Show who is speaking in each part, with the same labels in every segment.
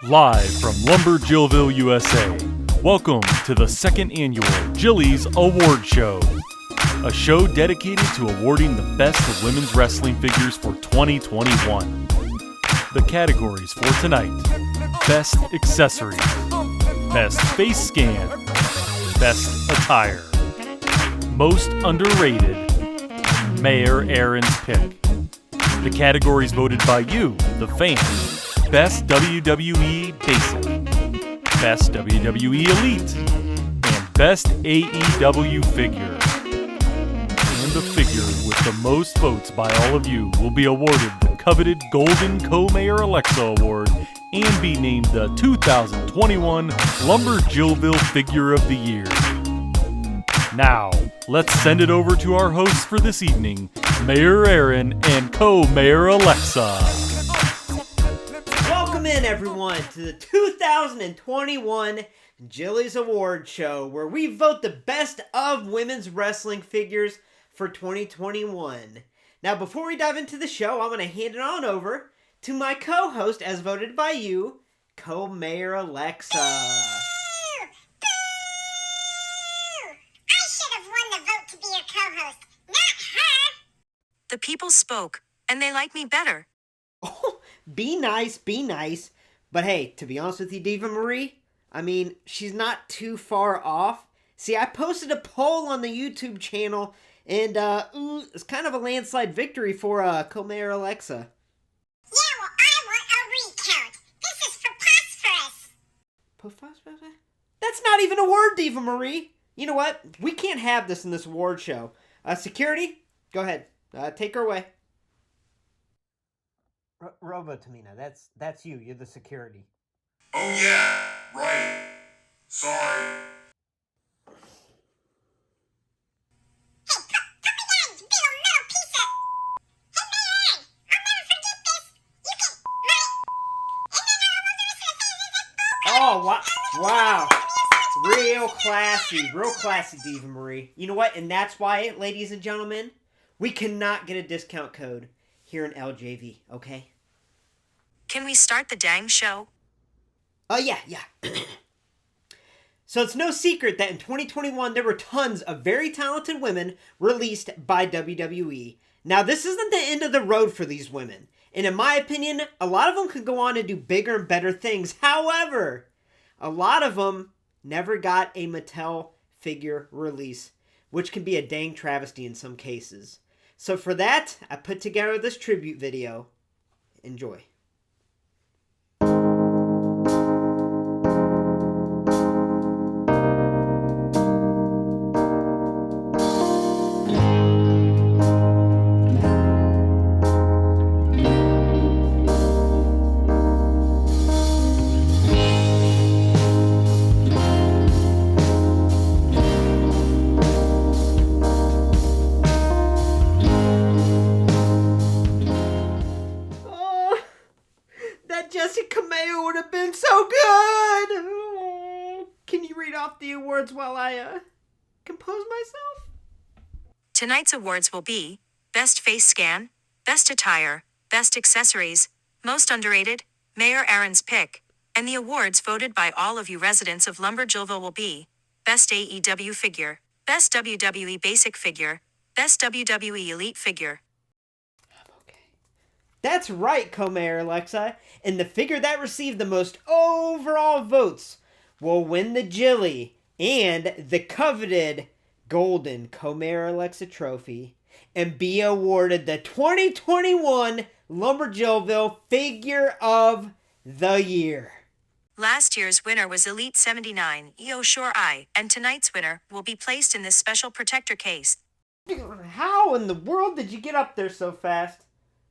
Speaker 1: Live from LumberJillville, USA, welcome to the second annual Jillies Award Show, a show dedicated to awarding the best of women's wrestling figures for 2021. The categories for tonight: Best Accessories, Best Face Scan, Best Attire, Most Underrated, Mayor Aaron's Pick. The categories voted by you, the fans: Best WWE Basic, Best WWE Elite, and Best AEW Figure. And the figure with the most votes by all of you will be awarded the coveted Golden Co-Mayor Alexa Award and be named the 2021 LumberJillville Figure of the Year. Now, let's send it over to our hosts for this evening, Mayor Aaron and Co-Mayor Alexa.
Speaker 2: Welcome in, everyone, to the 2021 Jillies Award Show, where we vote the best of women's wrestling figures for 2021. Now, before we dive into the show, I'm going to hand it on over to my co-host, as voted by you, Co-Mayor Alexa.
Speaker 3: The people spoke, and they like me better.
Speaker 2: Oh, be nice. But hey, to be honest with you, Diva Marie, I mean, she's not too far off. See, I posted a poll on the YouTube channel, and it's kind of a landslide victory for Co-Mayor Alexa.
Speaker 4: Yeah, well, I want a recount. This is preposterous.
Speaker 2: Preposterous? That's not even a word, Diva Marie. You know what? We can't have this in this award show. Security, go ahead. Take her away. Robo Tamina, that's you. You're the security.
Speaker 5: Oh yeah, right. Sorry.
Speaker 4: Hey, put me down, you big old little piece of... Hey, man, I'll never forget this. You can... And then all the rest of the fans
Speaker 2: Oh, wow. Real classy, Diva Marie. You know what? And that's why, ladies and gentlemen, we cannot get a discount code here in LJV, okay?
Speaker 3: Can we start the dang show?
Speaker 2: Yeah. So it's no secret that in 2021, there were tons of very talented women released by WWE. Now, this isn't the end of the road for these women. And in my opinion, a lot of them could go on and do bigger and better things. However, a lot of them never got a Mattel figure release, which can be a dang travesty in some cases. So for that, I put together this tribute video. Enjoy. Would have been so good. Oh, can you read off the awards while I compose myself?
Speaker 3: Tonight's awards will be Best Face Scan, Best Attire, Best Accessories, Most Underrated, Mayor Aaron's Pick, and the awards voted by all of you residents of LumberJillville will be Best AEW Figure, Best WWE Basic Figure, Best WWE Elite Figure.
Speaker 2: That's right, Co-Mayor Alexa, and the figure that received the most overall votes will win the Jilly and the coveted Golden Co-Mayor Alexa Trophy and be awarded the 2021 LumberJillville Figure of the Year.
Speaker 3: Last year's winner was Elite 79, Io Shirai, and tonight's winner will be placed in this special protector case.
Speaker 2: How in the world did you get up there so fast?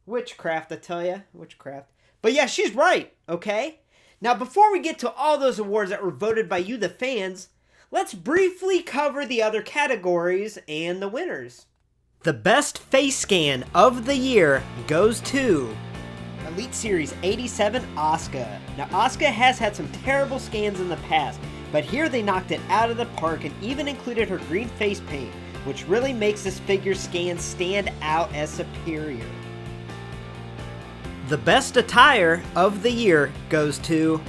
Speaker 2: Witchcraft, I tell ya. Witchcraft. But yeah, she's right, okay? Now, before we get to all those awards that were voted by you, the fans, let's briefly cover the other categories and the winners. The best face scan of the year goes to Elite Series 87 Asuka. Now, Asuka has had some terrible scans in the past, but here they knocked it out of the park and even included her green face paint, which really makes this figure scan stand out as superior. The best attire of the year goes to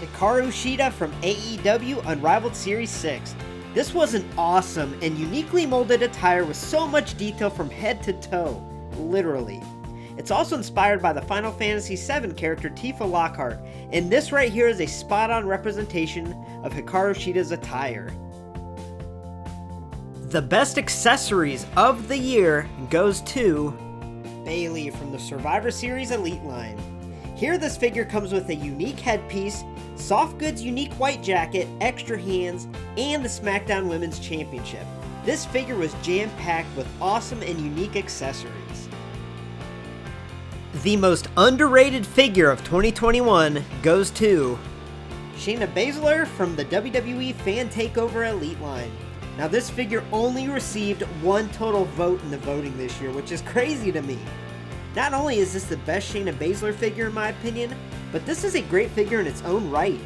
Speaker 2: Hikaru Shida from AEW Unrivaled Series 6. This was an awesome and uniquely molded attire with so much detail from head to toe, literally. It's also inspired by the Final Fantasy VII character Tifa Lockhart, and this right here is a spot-on representation of Hikaru Shida's attire. The best accessories of the year goes to Bailey from the Survivor Series Elite line. Here this figure comes with a unique headpiece, soft goods unique white jacket, extra hands, and the SmackDown Women's Championship. This figure was jam-packed with awesome and unique accessories. The most underrated figure of 2021 goes to Shayna Baszler from the WWE Fan Takeover Elite line. Now this figure only received one total vote in the voting this year, which is crazy to me. Not only is this the best Shayna Baszler figure in my opinion, but this is a great figure in its own right.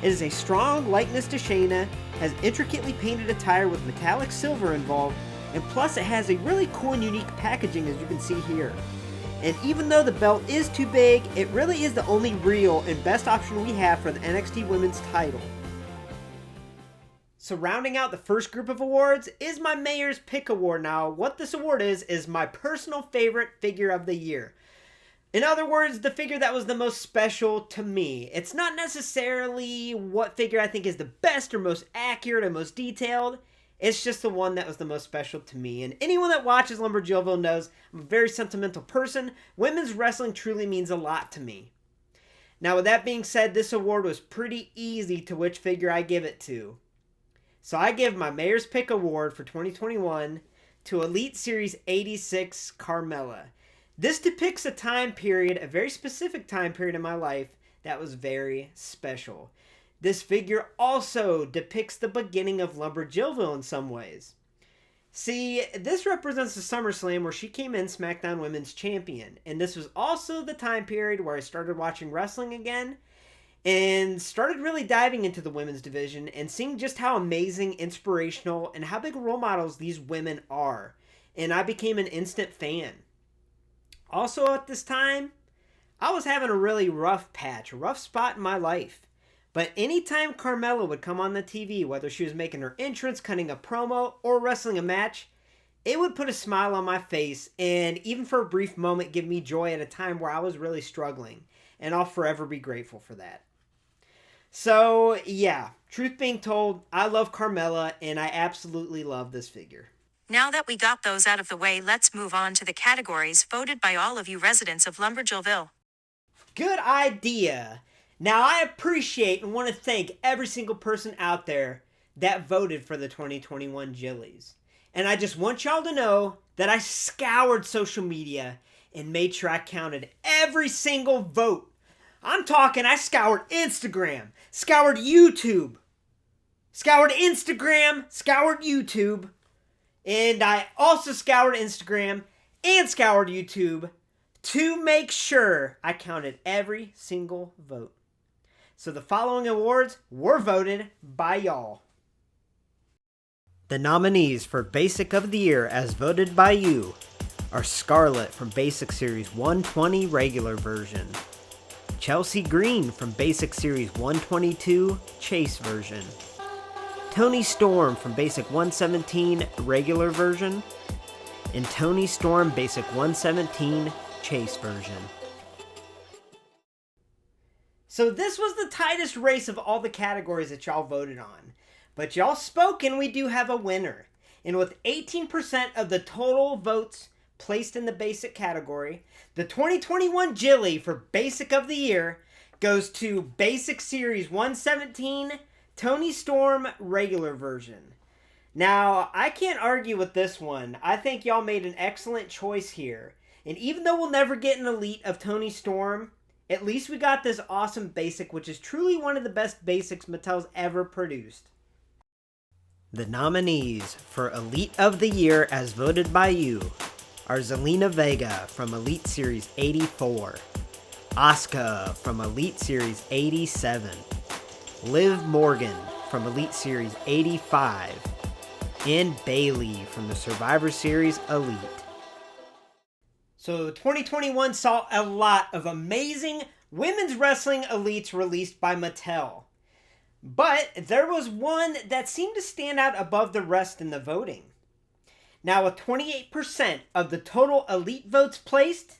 Speaker 2: It is a strong likeness to Shayna, has intricately painted attire with metallic silver involved, and plus it has a really cool and unique packaging as you can see here. And even though the belt is too big, it really is the only real and best option we have for the NXT Women's title. So rounding out the first group of awards is my Mayor's Pick Award. Now, what this award is my personal favorite figure of the year. In other words, the figure that was the most special to me. It's not necessarily what figure I think is the best or most accurate or most detailed. It's just the one that was the most special to me. And anyone that watches LumberJillville knows I'm a very sentimental person. Women's wrestling truly means a lot to me. Now, with that being said, this award was pretty easy to which figure I give it to. So I give my Mayor's Pick Award for 2021 to Elite Series 86 Carmella. This depicts a time period, a very specific time period in my life that was very special. This figure also depicts the beginning of LumberJillville in some ways. See, this represents the SummerSlam where she came in SmackDown Women's Champion. And this was also the time period where I started watching wrestling again and started really diving into the women's division and seeing just how amazing, inspirational, and how big role models these women are. And I became an instant fan. Also at this time, I was having a really rough patch, a rough spot in my life. But anytime Carmella would come on the TV, whether she was making her entrance, cutting a promo, or wrestling a match, it would put a smile on my face and even for a brief moment give me joy at a time where I was really struggling. And I'll forever be grateful for that. So, yeah, truth being told, I love Carmella and I absolutely love this figure.
Speaker 3: Now that we got those out of the way, let's move on to the categories voted by all of you residents of LumberJillville.
Speaker 2: Good idea. Now, I appreciate and want to thank every single person out there that voted for the 2021 Jillies. And I just want y'all to know that I scoured social media and made sure I counted every single vote. I'm talking, I scoured Instagram, scoured YouTube, scoured Instagram, scoured YouTube, and I also scoured Instagram and scoured YouTube to make sure I counted every single vote. So the following awards were voted by y'all. The nominees for Basic of the Year as voted by you are Scarlett from Basic Series 120 Regular Version, Chelsea Green from Basic Series 122 Chase Version, Toni Storm from Basic 117 Regular Version, and Toni Storm Basic 117 Chase Version. So this was the tightest race of all the categories that y'all voted on. But y'all spoke and we do have a winner. And with 18% of the total votes placed in the basic category, the 2021 Jilly for Basic of the Year goes to Basic Series 117 Toni Storm Regular Version. Now, I can't argue with this one. I think y'all made an excellent choice here. And even though we'll never get an Elite of Toni Storm, at least we got this awesome basic, which is truly one of the best basics Mattel's ever produced. The nominees for Elite of the Year as voted by you are Zelina Vega from Elite Series 84, Asuka from Elite Series 87, Liv Morgan from Elite Series 85, and Bailey from the Survivor Series Elite. So 2021 saw a lot of amazing women's wrestling elites released by Mattel. But there was one that seemed to stand out above the rest in the voting. Now, with 28% of the total elite votes placed,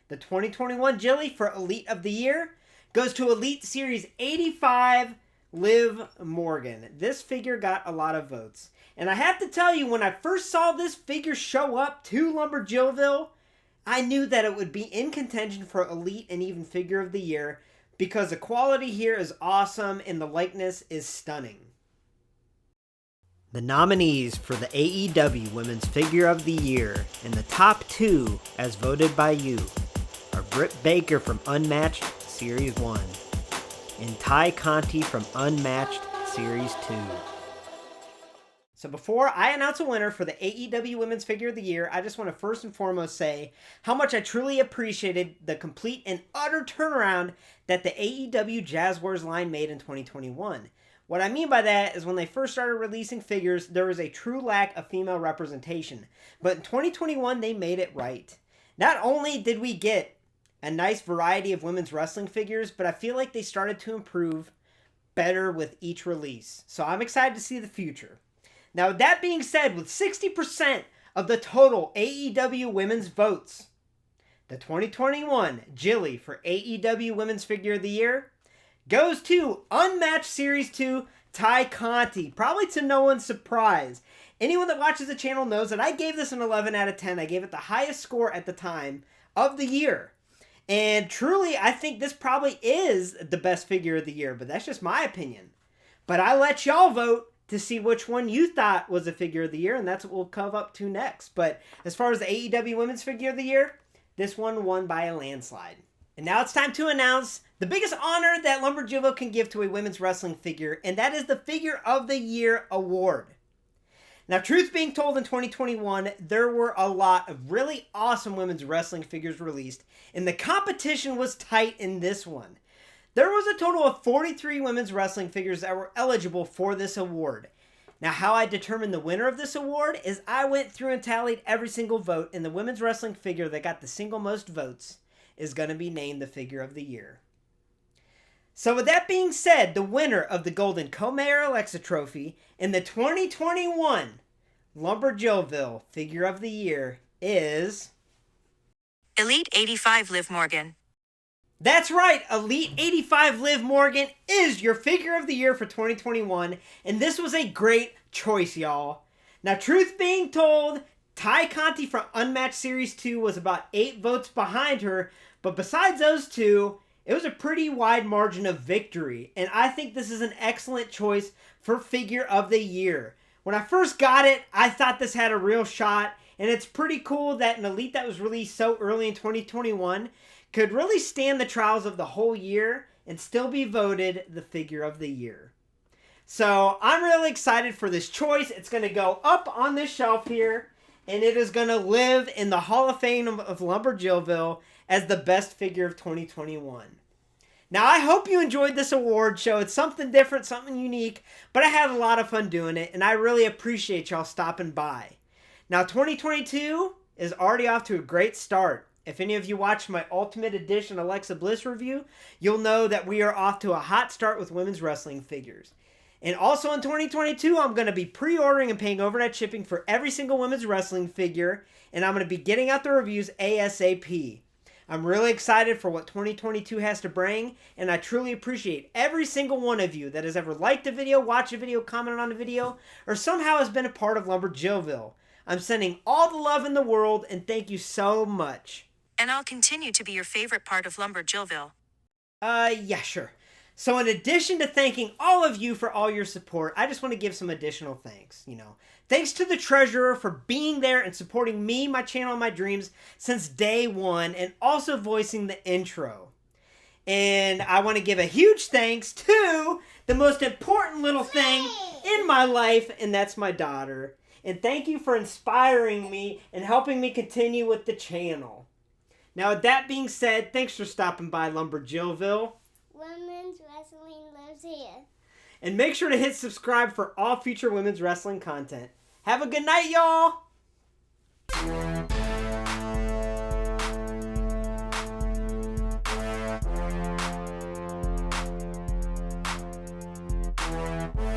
Speaker 2: the 2021 Jilly for Elite of the Year goes to Elite Series 85, Liv Morgan. This figure got a lot of votes. And I have to tell you, when I first saw this figure show up to LumberJillville, I knew that it would be in contention for Elite and even Figure of the Year because the quality here is awesome and the likeness is stunning. The nominees for the AEW Women's Figure of the Year and the top two, as voted by you, are Britt Baker from Unmatched Series 1 and Ty Conti from Unmatched Series 2. So before I announce a winner for the AEW Women's Figure of the Year, I just want to first and foremost say how much I truly appreciated the complete and utter turnaround that the AEW Jazz Wars line made in 2021. What I mean by that is when they first started releasing figures, there was a true lack of female representation. But in 2021, they made it right. Not only did we get a nice variety of women's wrestling figures, but I feel like they started to improve better with each release. So I'm excited to see the future. Now, with that being said, with 60% of the total AEW women's votes, the 2021 Jilly for AEW Women's Figure of the Year goes to Unmatched Series 2, Ty Conti. Probably to no one's surprise. Anyone that watches the channel knows that I gave this an 11 out of 10. I gave it the highest score at the time of the year. And truly, I think this probably is the best figure of the year, but that's just my opinion. But I let y'all vote to see which one you thought was a figure of the year, and that's what we'll come up to next. But as far as the AEW Women's Figure of the Year, this one won by a landslide. And now it's time to announce the biggest honor that LumberJillville can give to a women's wrestling figure, and that is the Figure of the Year award. Now, truth being told, in 2021, there were a lot of really awesome women's wrestling figures released, and the competition was tight in this one. There was a total of 43 women's wrestling figures that were eligible for this award. Now, how I determined the winner of this award is I went through and tallied every single vote, and the women's wrestling figure that got the single most votes is going to be named the Figure of the Year. So with that being said, the winner of the Golden Co-Mayor Alexa Trophy in the 2021 LumberJillville Figure of the Year is
Speaker 3: Elite 85 Liv Morgan.
Speaker 2: That's right, Elite 85 Liv Morgan is your Figure of the Year for 2021, and this was a great choice, y'all. Now, truth being told, Ty Conti from Unmatched Series 2 was about 8 votes behind her, but besides those two, it was a pretty wide margin of victory, and I think this is an excellent choice for Figure of the Year. When I first got it, I thought this had a real shot, and it's pretty cool that an Elite that was released so early in 2021 could really stand the trials of the whole year and still be voted the Figure of the Year. So I'm really excited for this choice. It's going to go up on this shelf here, and it is going to live in the Hall of Fame of LumberJillville as the best figure of 2021. Now, I hope you enjoyed this award show. It's something different, something unique, but I had a lot of fun doing it, and I really appreciate y'all stopping by. Now, 2022 is already off to a great start. If any of you watched my Ultimate Edition Alexa Bliss review, you'll know that we are off to a hot start with women's wrestling figures. And also in 2022, I'm going to be pre-ordering and paying overnight shipping for every single women's wrestling figure, and I'm going to be getting out the reviews ASAP. I'm really excited for what 2022 has to bring, and I truly appreciate every single one of you that has ever liked a video, watched a video, commented on a video, or somehow has been a part of LumberJillville. I'm sending all the love in the world, and thank you so much.
Speaker 3: And I'll continue to be your favorite part of LumberJillville.
Speaker 2: Yeah, sure. So in addition to thanking all of you for all your support, I just want to give some additional thanks, Thanks to the treasurer for being there and supporting me, my channel, and my dreams since day one, and also voicing the intro. And I want to give a huge thanks to the most important little thing in my life, and that's my daughter. And thank you for inspiring me and helping me continue with the channel. Now, with that being said, thanks for stopping by LumberJillville.
Speaker 4: Women's wrestling lives here.
Speaker 2: And make sure to hit subscribe for all future women's wrestling content. Have a good night, y'all!
Speaker 4: Bye.